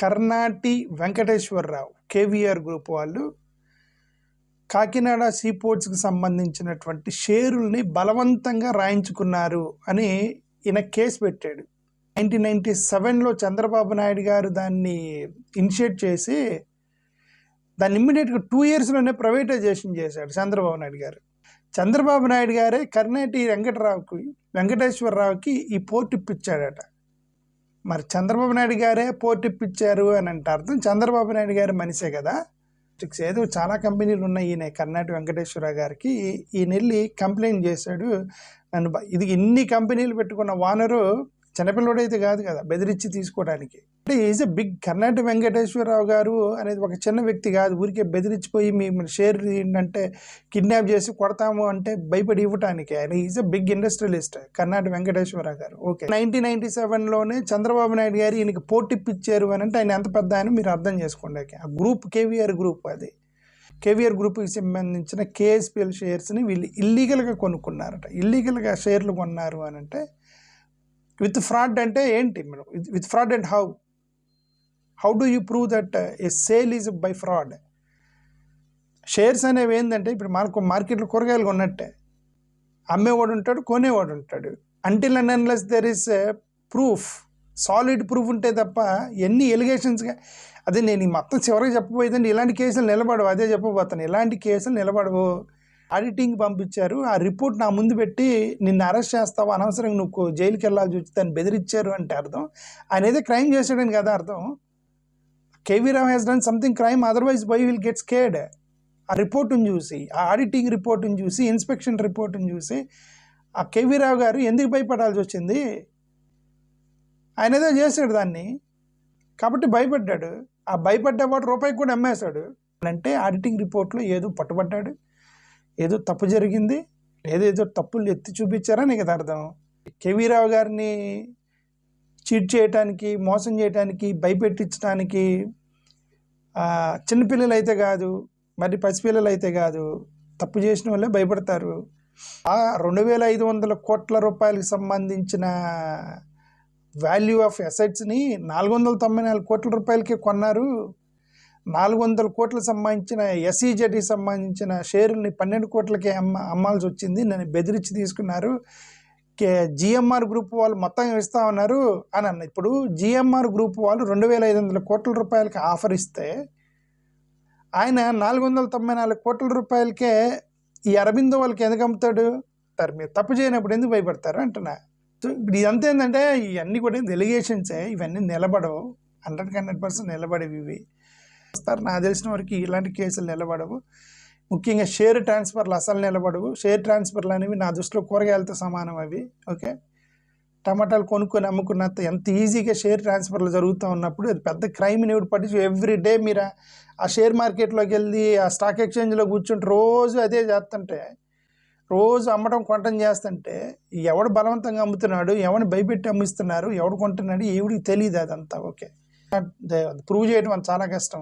Karnati Venkateswararao KVR group వాళ్ళు కాకినాడ సీపోర్ట్స్కి సంబంధించినటువంటి షేరుల్ని బలవంతంగా రాయించుకున్నారు అని ఈయన కేసు పెట్టాడు. 1997లో చంద్రబాబు నాయుడు గారు దాన్ని ఇనిషియేట్ చేసి దాన్ని ఇమ్మీడియట్గా 2 yearsలోనే ప్రైవేటైజేషన్ చేశాడు చంద్రబాబు నాయుడు గారు. చంద్రబాబు నాయుడు గారే కర్నాటి వెంకటేశ్వరరావుకి ఈ పోర్ట్ ఇప్పించాడట. మరి చంద్రబాబు నాయుడు గారే పోర్ట్ ఇప్పించారు అని అంటే అర్థం చంద్రబాబు నాయుడు గారి మనిషే కదా. ఏదో చాలా కంపెనీలు ఉన్నాయి. ఈయన కర్నాటి వెంకటేశ్వరరావు గారికి ఈయన వెళ్ళి కంప్లైంట్ చేశాడు. ఇది ఇన్ని కంపెనీలు పెట్టుకున్న ఓనరు చిన్నపిల్లడైతే కాదు కదా బెదిరించి తీసుకోవడానికి. అంటే is a big Karnati Venkateswara Rao garu అనేది ఒక చిన్న వ్యక్తి కాదు. ఊరికే బెదిరించిపోయి మీ షేర్ ఏంటంటే కిడ్నాప్ చేసి కొడతాము అంటే భయపడి ఇవ్వటానికి. ఆయన is a big industrialist Karnati Venkateswara Rao garu. Okay, 1997లోనే Chandrababu Naidu గారు ఈయనకి పోటీ ఇప్పించారు అని అంటే ఆయన ఎంత పెద్ద ఆయన మీరు అర్థం చేసుకోండి. ఆ గ్రూప్ కేవీఆర్ గ్రూప్, అది కేవీఆర్ గ్రూప్కి సంబంధించిన కేఎస్పిఎల్ షేర్స్ని వీళ్ళు ఇల్లీగల్గా కొనుక్కున్నారట. ఇల్లీగల్గా షేర్లు కొన్నారు అని అంటే విత్ ఫ్రాడ్ అంటే ఏంటి madam? With fraud and how do you prove that A sale is by fraud? Shares అనేవి ఏంటంటే ఇప్పుడు మార్కెట్లో కూరగాయలు కొన్నట్టే, అమ్మేవాడు ఉంటాడు, కొనేవాడు ఉంటాడు. Until and unless there is proof, solid proof ఉంటే తప్ప ఎన్ని ఎలిగేషన్స్గా అదే నేను మొత్తం చివరికి చెప్పబోయేదండి. ఇలాంటి కేసులు నిలబడవు, అదే చెప్పబోతాను. ఇలాంటి కేసులు నిలబడవు. ఆడిటింగ్ పంపించారు, ఆ రిపోర్ట్ నా ముందు పెట్టి నిన్ను అరెస్ట్ చేస్తావు, అనవసరంగా నువ్వు జైలుకి వెళ్ళాల్సి వచ్చి దాన్ని బెదిరించారు అంటే అర్థం ఆయన ఏదో క్రైమ్ చేశాడని కదా అర్థం. KV Rao has done something crime, otherwise by will get scared. ఆ రిపోర్టును చూసి, ఆ ఆడిటింగ్ రిపోర్టును చూసి, ఇన్స్పెక్షన్ రిపోర్టును చూసి ఆ కేవీ రావు గారు ఎందుకు భయపడాల్సి వచ్చింది? ఆయన ఏదో చేశాడు దాన్ని కాబట్టి భయపడ్డాడు. ఆ భయపడ్డవాడు రూపాయికి కూడా అమ్మేశాడు అంటే ఆడిటింగ్ రిపోర్ట్లో ఏదో పట్టుబడ్డాడు, ఏదో తప్పు జరిగింది, ఏదో తప్పులు ఎత్తి చూపించారని కదా అర్థం. కేవీ రావు గారిని చీట్ చేయటానికి, మోసం చేయడానికి, భయపెట్టించడానికి చిన్నపిల్లలు అయితే కాదు, మరి పసిపిల్లలు అయితే కాదు, తప్పు చేసిన వాళ్ళే భయపడతారు. ఆ 2,500 కోట్ల రూపాయలకు సంబంధించిన వాల్యూ ఆఫ్ అసెట్స్ని 494 కోట్ల రూపాయలకే కొన్నారు. 400 కోట్లకు సంబంధించిన ఎస్ఈజెడ్కి సంబంధించిన షేర్ని 12 కోట్లకే అమ్మాల్సి వచ్చింది. నన్ను బెదిరించి తీసుకున్నారు. జిఎంఆర్ గ్రూప్ వాళ్ళు మొత్తం ఇస్తా ఉన్నారు అని అన్న. ఇప్పుడు జిఎంఆర్ గ్రూప్ వాళ్ళు 2,500 కోట్ల రూపాయలకి ఆఫర్ ఇస్తే ఆయన 494 కోట్ల రూపాయలకే ఈ అరబిందో వాళ్ళకి ఎందుకు అమ్ముతాడు? మీరు తప్పు చేయనప్పుడు ఎందుకు భయపడతారు అంటున్నా. సో ఇప్పుడు ఇదంతా ఏంటంటే ఇవన్నీ కూడా ఎలిగేషన్సే, ఇవన్నీ నిలబడవు. 100% నిలబడేవి ఇవి. నాకు తెలిసిన వరకు ఇలాంటి కేసులు నిలబడవు. ముఖ్యంగా షేర్ ట్రాన్స్ఫర్లు అసలు నిలబడవు. షేర్ ట్రాన్స్ఫర్లు అనేవి నా దృష్టిలో కూరగాయలతో సమానం అవి. ఓకే, టమాటాలు కొనుక్కొని అమ్ముకున్నంత ఎంత ఈజీగా షేర్ ట్రాన్స్ఫర్లు జరుగుతూ ఉన్నప్పుడు అది పెద్ద క్రైమ్ ఎవడు పట్టించు. ఎవ్రీ డే మీరు ఆ షేర్ మార్కెట్లోకి వెళ్ళి ఆ స్టాక్ ఎక్స్చేంజ్లో కూర్చుంటే రోజు అదే చేస్తుంటే, రోజు అమ్మటం కొనటం చేస్తుంటే ఎవడు బలవంతంగా అమ్ముతున్నాడు, ఎవరిని భయపెట్టి అమ్మిస్తున్నారు, ఎవడు కొంటున్నాడు, ఎవడికి తెలియదు అదంతా. ఓకే, ప్రూవ్ చేయడం చాలా కష్టం.